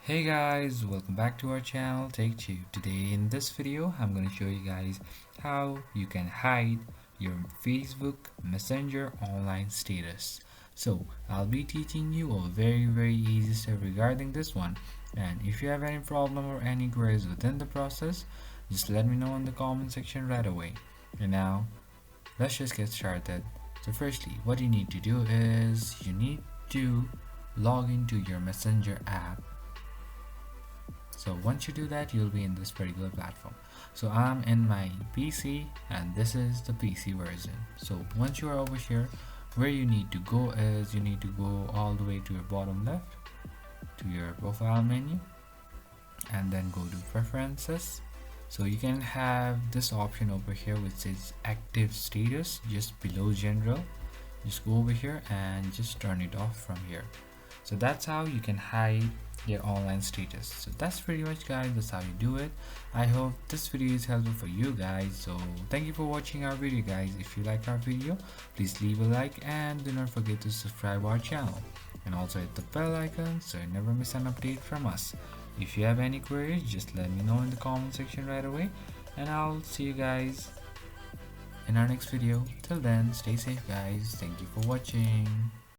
Hey guys, welcome back to our channel Take Two. Today in this video I'm going to show you guys how you can hide your Facebook Messenger online status. So I'll be teaching you a very easy step regarding this one, and if you have any problem or any queries within the process, just let me know in the comment section right away. And now let's just get started. So firstly, what you need to do is you need to log into your Messenger app. So once you do that, you'll be in this particular platform. So I'm in my PC and this is the PC version. So once you are over here, where you need to go is you need to go all the way to your bottom left to your profile menu and then go to preferences. So you can have this option over here which says active status just below general. Just go over here and just turn it off from here. So that's how you can hide your online status. So that's pretty much, guys, that's how you do it. I hope this video is helpful for you guys. So thank you for watching our video, guys. If you like our video, please leave a like and do not forget to subscribe our channel, and also hit the bell icon so you never miss an update from us. If you have any queries, just let me know in the comment section right away, and I'll see you guys in our next video. Till then, stay safe, guys. Thank you for watching.